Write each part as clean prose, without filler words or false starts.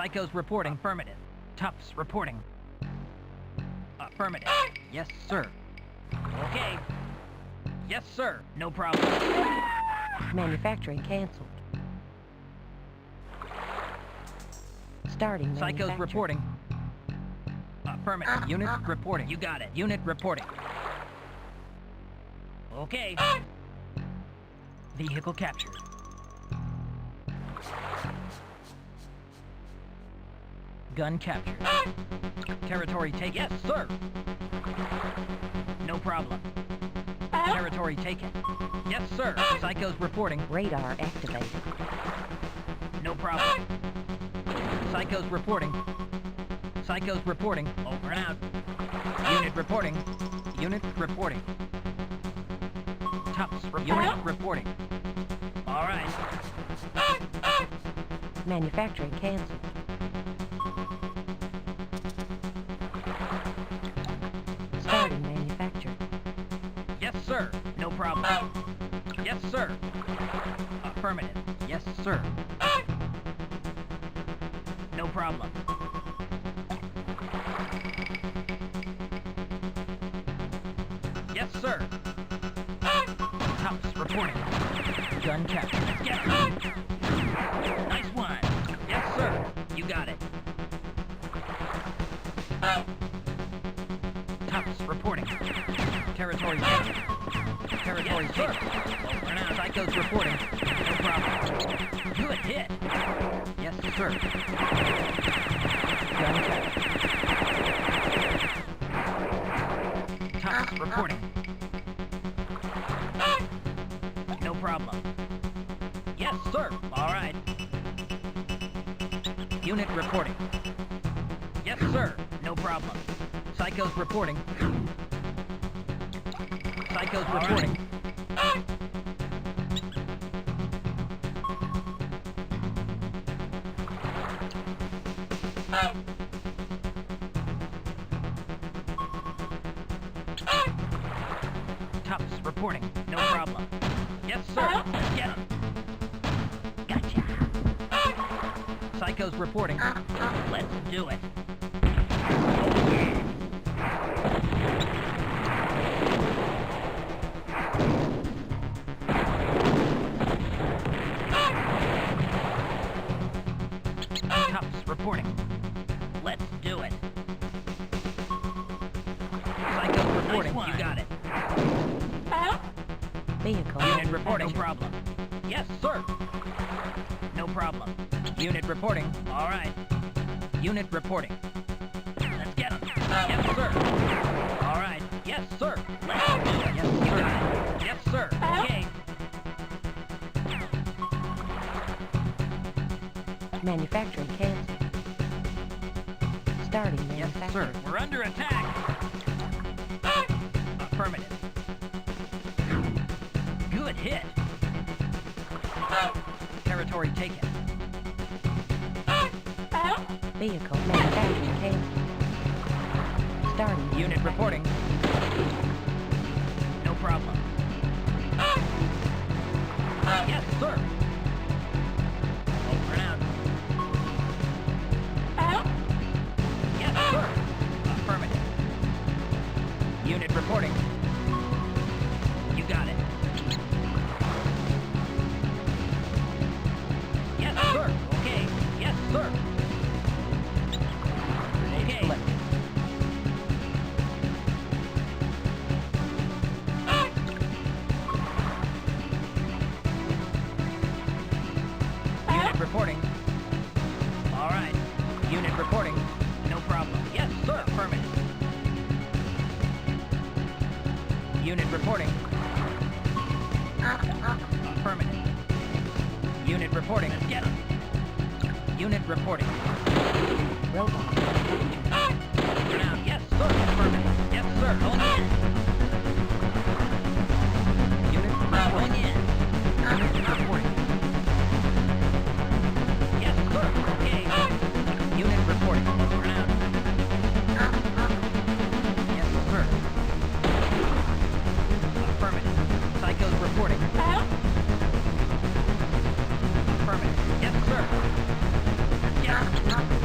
Psychos reporting. Affirmative. Toughs reporting. Affirmative. Yes, sir. Okay. Yes, sir. No problem. Manufacturing canceled. Starting Psychos manufacturing. reporting. Affirmative. Unit reporting. You got it. Unit reporting. Okay. Vehicle captured. Gun captured. Territory taken. Yes, sir. No problem. Territory taken. Yes, sir. Psychos reporting. Radar activated. No problem. Psychos reporting. Psychos reporting. Over and out. Unit reporting. Unit reporting. Toughs unit reporting. All right. Manufacturing canceled. Starting manufacture. Yes, sir. No problem. Yes, sir. Affirmative. Yes, sir. No problem. Yes, sir. Toughs reporting. Gun captured. Let's get it. Nice one. Yes, sir. You got it. Toughs reporting. Territory taken. Territory taken. Over now. Psychos reporting. No problem. Good hit. Yes, sir. Gun captured. Toughs reporting. No problem. Yes, sir. All right. Unit reporting. Yes, sir. No problem. Psychos reporting. Psychos reporting. Toughs reporting. No problem. Yes, sir. Let's get him. Gotcha. Psychos reporting. Let's do it. Toughs reporting. Let's do it. Psychos reporting. You got it. Vehicle. Unit reporting. No problem. Yes, sir. No problem. Unit reporting. All right. Unit reporting. Let's get him. Yes, sir. All right. Yes, sir. Let's do it. Yes, you got it. Yes, sir. Okay. Manufacturing canceled. Starting Yes, sir. manufacturing. We're under attack. Affirmative. Good hit. Territory taken. Vehicle manufacturing canceled. Starting Unit reporting. No problem. Yes, sir. Over and out. Yes, sir. Affirmative. Unit reporting. You got it. Yes, sir. Okay. Yes, sir. Okay. Unit reporting. All right. Unit reporting. No problem. Yes, sir. Affirmative. Unit reporting. Affirmative. Unit reporting. Let's get him. Unit reporting. robot. Now, yes, sir. Affirmative. Yes, sir. Hold in. Unit hold in. Unit reporting. Yes, sir. Okay. Unit reporting. Over and out. Yes, sir. Affirmative. Psychos reporting. Affirmative. Yes, sir. Yes.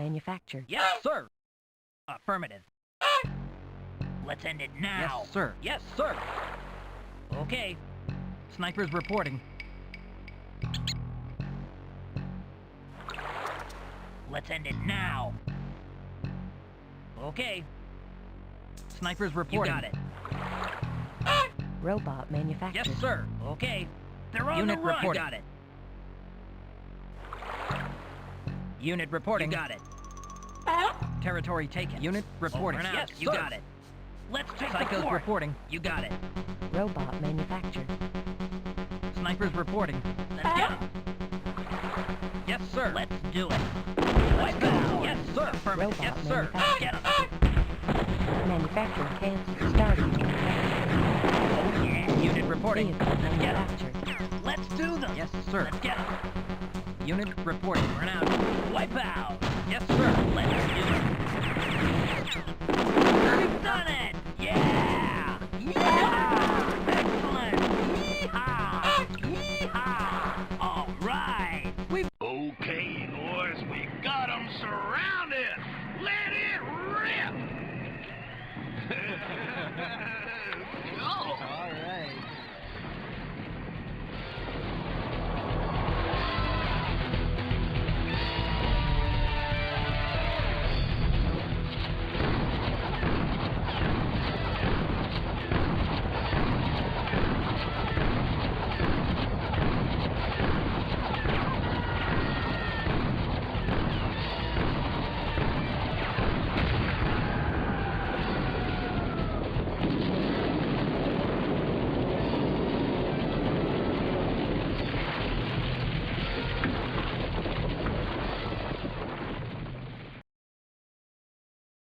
manufactured. Yes, sir. Affirmative. Let's end it now. Yes, sir. Yes, sir. Okay. Snipers reporting. Let's end it now. Okay. Snipers You reporting. got it. Robot manufactured. Yes, sir. Okay. They're on Unit the run. reporting. You got it. Unit You reporting. got it. Territory taken. Unit reporting. Over and out. Yes, You sir. got it. Let's take the Psychos fort. reporting. You got it. Robot manufactured. Snipers reporting. Let's get 'em. Yes, sir. Let's do it. Let's go. Yes, sir. Affirmative. Robot Yes, sir. manufactured. Get 'em. Manufacturing canceled. Starting manufacturing. Yeah. Unit reporting. Vehicle Let's get 'em. manufactured. Let's do them. Yes, sir. Let's get 'em. Unit reporting. Burn out. Wipe out. Yes, sir. Let's do it. We've done it.